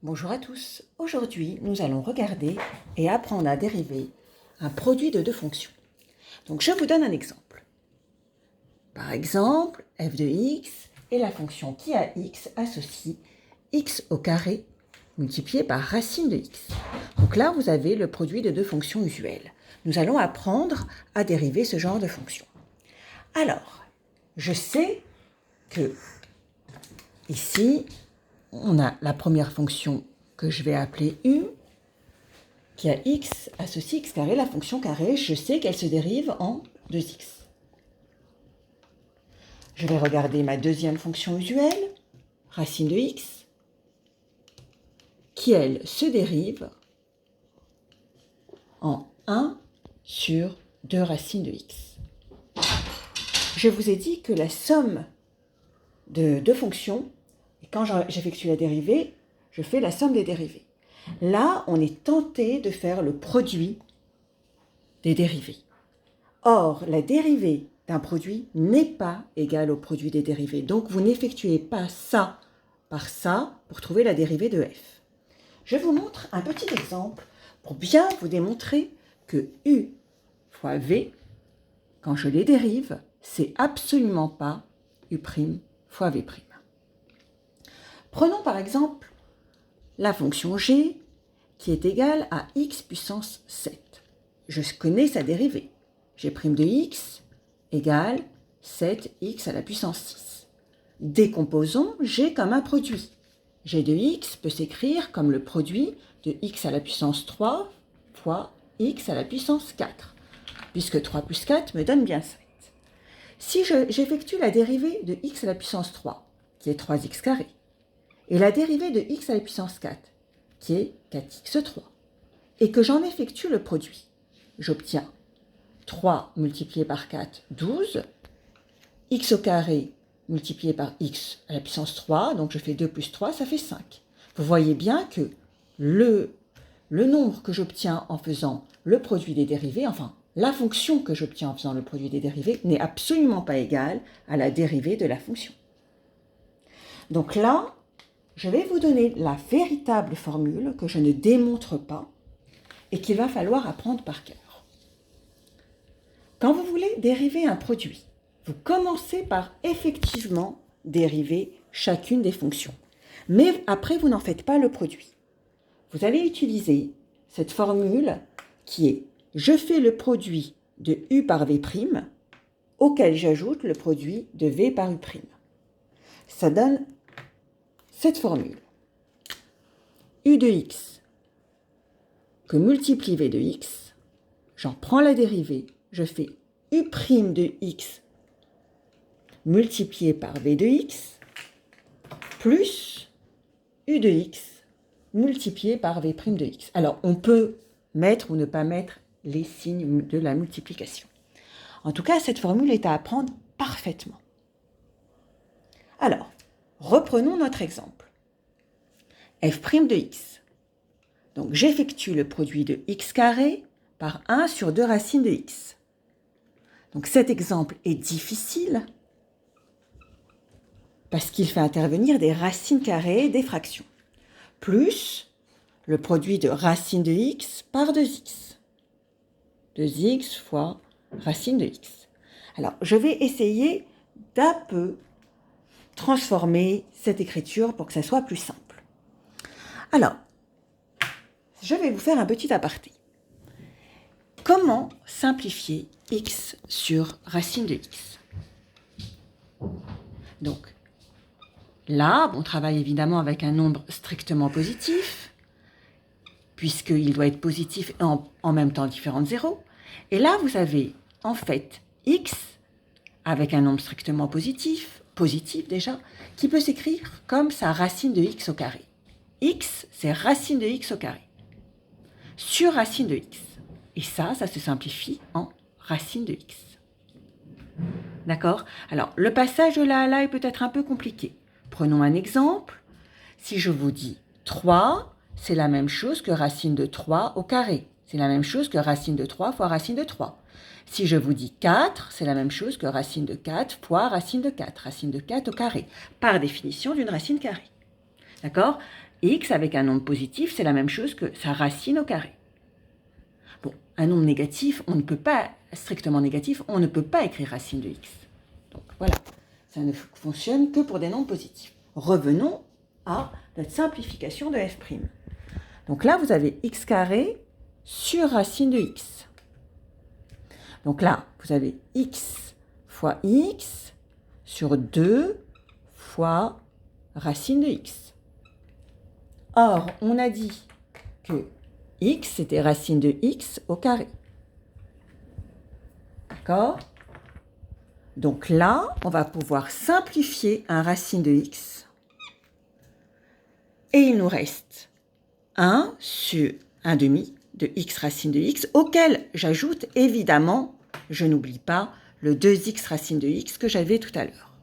Bonjour à tous, aujourd'hui nous allons regarder et apprendre à dériver un produit de deux fonctions. Donc je vous donne un exemple. Par exemple, f de x est la fonction qui à x associe x au carré multiplié par racine de x. Donc là vous avez le produit de deux fonctions usuelles. Nous allons apprendre à dériver ce genre de fonction. Alors, je sais que ici on a la première fonction que je vais appeler u, qui a x associe x carré, la fonction carré, je sais qu'elle se dérive en 2x. Je vais regarder ma deuxième fonction usuelle, racine de x, qui elle se dérive en 1 sur 2 racines de x. Je vous ai dit que la somme de deux fonctions, et quand j'effectue la dérivée, je fais la somme des dérivées. Là, on est tenté de faire le produit des dérivés. Or, la dérivée d'un produit n'est pas égale au produit des dérivés. Donc, vous n'effectuez pas ça par ça pour trouver la dérivée de f. Je vous montre un petit exemple pour bien vous démontrer que u fois v, quand je les dérive, c'est absolument pas u' fois v'. Prenons par exemple la fonction g qui est égale à x puissance 7. Je connais sa dérivée. G' de x égale 7x à la puissance 6. Décomposons g comme un produit. G de x peut s'écrire comme le produit de x à la puissance 3 fois x à la puissance 4, puisque 3 plus 4 me donne bien 7. Si j'effectue la dérivée de x à la puissance 3, qui est 3x carré, et la dérivée de x à la puissance 4, qui est 4x3, et que j'en effectue le produit, j'obtiens 3 multiplié par 4, 12, x au carré multiplié par x à la puissance 3, donc je fais 2 plus 3, ça fait 5. Vous voyez bien que le nombre que j'obtiens en faisant le produit des dérivés, enfin la fonction que j'obtiens en faisant le produit des dérivés, n'est absolument pas égale à la dérivée de la fonction. Donc là, je vais vous donner la véritable formule que je ne démontre pas et qu'il va falloir apprendre par cœur. Quand vous voulez dériver un produit, vous commencez par effectivement dériver chacune des fonctions. Mais après, vous n'en faites pas le produit. Vous allez utiliser cette formule qui est « je fais le produit de u par v', auquel j'ajoute le produit de v par u'. » Ça donne cette formule. U de x que multiplie v de x, j'en prends la dérivée, je fais u' de x multiplié par v de x plus u de x multiplié par v' de x. Alors, on peut mettre ou ne pas mettre les signes de la multiplication. En tout cas, cette formule est à apprendre parfaitement. Alors, reprenons notre exemple. F' de x. Donc, j'effectue le produit de x carré par 1 sur 2 racines de x. Donc, cet exemple est difficile parce qu'il fait intervenir des racines carrées des fractions, plus le produit de racine de x par 2x. 2x fois racine de x. Alors, je vais essayer d'un peu transformer cette écriture pour que ça soit plus simple. Alors, je vais vous faire un petit aparté. Comment simplifier x sur racine de x? Donc, là, on travaille évidemment avec un nombre strictement positif, puisqu'il doit être positif et en même temps différent de 0. Et là, vous avez en fait x avec un nombre strictement positif déjà, qui peut s'écrire comme sa racine de x au carré. X, c'est racine de x au carré, sur racine de x. Et ça se simplifie en racine de x. D'accord? Alors, le passage de là à là est peut-être un peu compliqué. Prenons un exemple. Si je vous dis 3, c'est la même chose que racine de 3 au carré. C'est la même chose que racine de 3 fois racine de 3. Si je vous dis 4, c'est la même chose que racine de 4 fois racine de 4. Racine de 4 au carré. Par définition d'une racine carrée. D'accord? x avec un nombre positif, c'est la même chose que sa racine au carré. Bon, un nombre négatif, on ne peut pas, strictement négatif, on ne peut pas écrire racine de x. Donc voilà, ça ne fonctionne que pour des nombres positifs. Revenons à notre simplification de f'. Donc là, vous avez x carré sur racine de x. Donc là, vous avez x fois x sur 2 fois racine de x. Or, on a dit que x, c'était racine de x au carré. D'accord? Donc là, on va pouvoir simplifier un racine de x. Et il nous reste 1 sur 1 demi de x racine de x, auquel j'ajoute évidemment, je n'oublie pas, le 2x racine de x que j'avais tout à l'heure.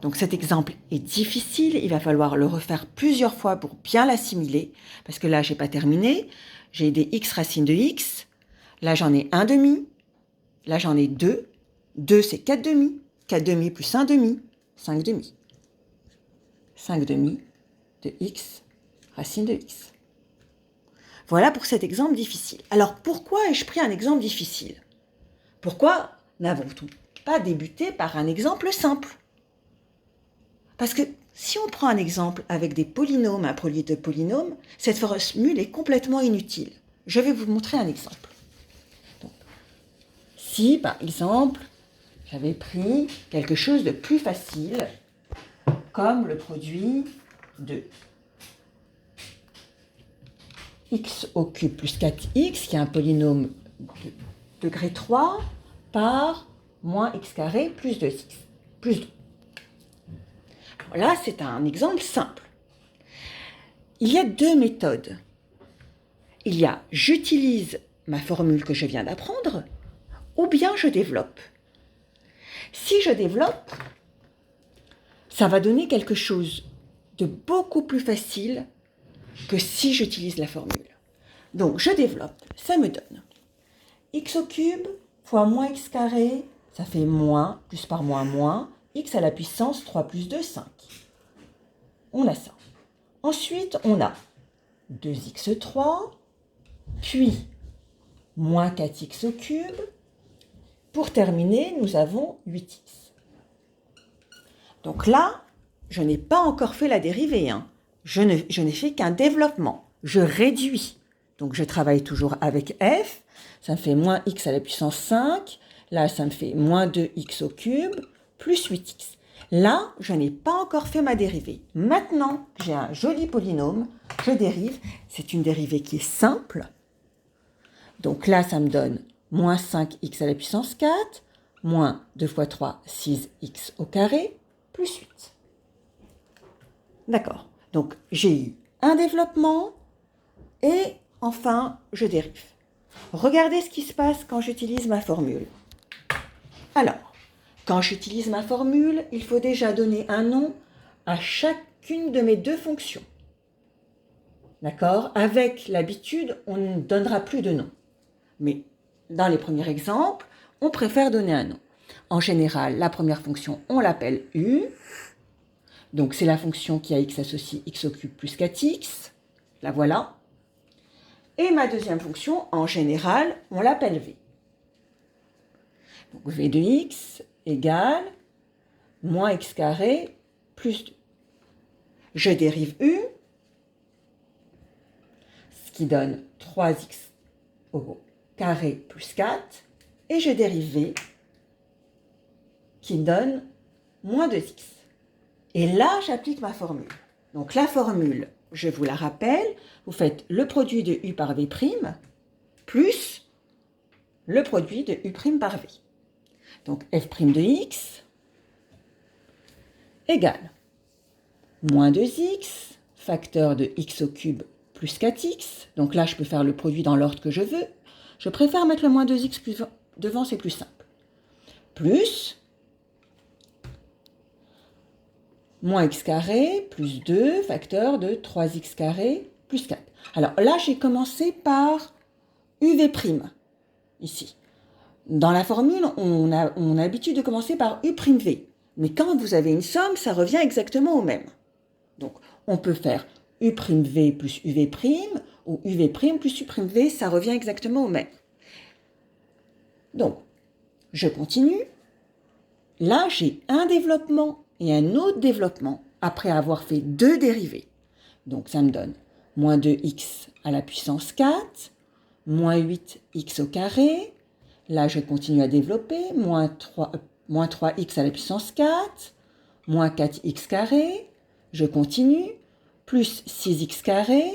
Donc cet exemple est difficile, il va falloir le refaire plusieurs fois pour bien l'assimiler, parce que là, je n'ai pas terminé. J'ai des x racine de x, là j'en ai 1 demi, là j'en ai 2, 2 c'est 4 demi, 4 demi plus 1 demi, 5 demi. 5 demi de x racine de x. Voilà pour cet exemple difficile. Alors pourquoi ai-je pris un exemple difficile? Pourquoi n'avons-nous pas débuté par un exemple simple? Parce que si on prend un exemple avec des polynômes, un produit de polynômes, cette formule est complètement inutile. Je vais vous montrer un exemple. Donc, si, par exemple, j'avais pris quelque chose de plus facile, comme le produit de x au cube plus 4x, qui est un polynôme de degré 3, par moins x carré plus 2x, plus 2. Là, c'est un exemple simple. Il y a deux méthodes. Il y a j'utilise ma formule que je viens d'apprendre, ou bien je développe. Si je développe, ça va donner quelque chose de beaucoup plus facile que si j'utilise la formule. Donc, je développe, ça me donne x au cube fois moins x carré, ça fait moins, plus par moins, x à la puissance 3 plus 2, 5. On a ça. Ensuite, on a 2x3, puis moins 4x au cube. Pour terminer, nous avons 8x. Donc là, je n'ai pas encore fait la dérivée. Je n'ai fait qu'un développement. Je réduis. Donc je travaille toujours avec f. Ça me fait moins x à la puissance 5. Là, ça me fait moins 2x au cube plus 8x. Là, je n'ai pas encore fait ma dérivée. Maintenant, j'ai un joli polynôme. Je dérive. C'est une dérivée qui est simple. Donc là, ça me donne moins 5x à la puissance 4, moins 2 fois 3, 6x au carré, plus 8. D'accord. Donc, j'ai eu un développement et enfin, je dérive. Regardez ce qui se passe quand j'utilise ma formule. Alors, quand j'utilise ma formule, il faut déjà donner un nom à chacune de mes deux fonctions. D'accord? Avec l'habitude, on ne donnera plus de nom. Mais dans les premiers exemples, on préfère donner un nom. En général, la première fonction, on l'appelle u. Donc, c'est la fonction qui a x associé x au cube plus 4x. La voilà. Et ma deuxième fonction, en général, on l'appelle v. Donc, v de x égale moins x carré plus 2. Je dérive u, ce qui donne 3x au carré plus 4. Et je dérive v, qui donne moins 2x. Et là, j'applique ma formule. Donc la formule, je vous la rappelle, vous faites le produit de u par v' plus le produit de u' par v. Donc f' de x égale moins 2x, facteur de x au cube plus 4x. Donc là, je peux faire le produit dans l'ordre que je veux. Je préfère mettre le moins 2x devant, c'est plus simple. Plus moins x carré plus 2, facteur de 3x carré plus 4. Alors là, j'ai commencé par uv', ici. Dans la formule, on a l'habitude de commencer par u'v. Mais quand vous avez une somme, ça revient exactement au même. Donc, On peut faire u'V plus UV' ou UV' plus U'V, ça revient exactement au même. Donc, je continue. Là, j'ai un développement et un autre développement après avoir fait 2 dérivés. Donc, ça me donne moins 2x à la puissance 4, moins 8x au carré. Là, je continue à développer, moins 3x à la puissance 4, moins 4x carré. Je continue, plus 6x carré,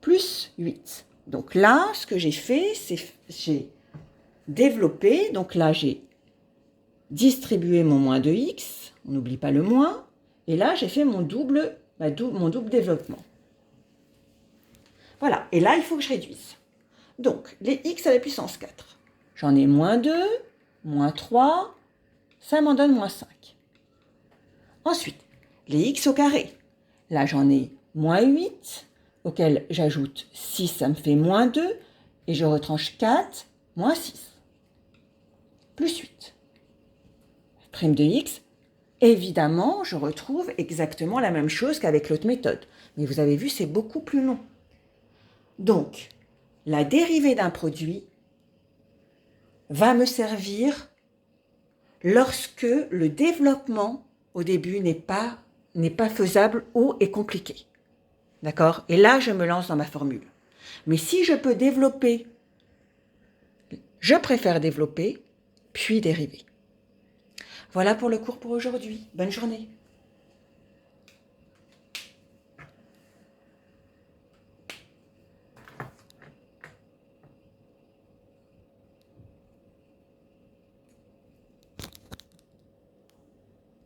plus 8. Donc là, ce que j'ai fait, c'est j'ai développé. Donc là, j'ai distribué mon moins 2x, on n'oublie pas le moins. Et là, j'ai fait mon double développement. Voilà, et là, il faut que je réduise. Donc, les x à la puissance 4. J'en ai moins 2, moins 3, ça m'en donne moins 5. Ensuite, les x au carré. Là, j'en ai moins 8, auquel j'ajoute 6, ça me fait moins 2, et je retranche 4, moins 6, plus 8. Prime de x, évidemment, je retrouve exactement la même chose qu'avec l'autre méthode. Mais vous avez vu, c'est beaucoup plus long. Donc, la dérivée d'un produit va me servir lorsque le développement au début n'est pas faisable ou est compliqué. D'accord? Et là, je me lance dans ma formule. Mais si je peux développer, je préfère développer, puis dériver. Voilà pour le cours pour aujourd'hui. Bonne journée.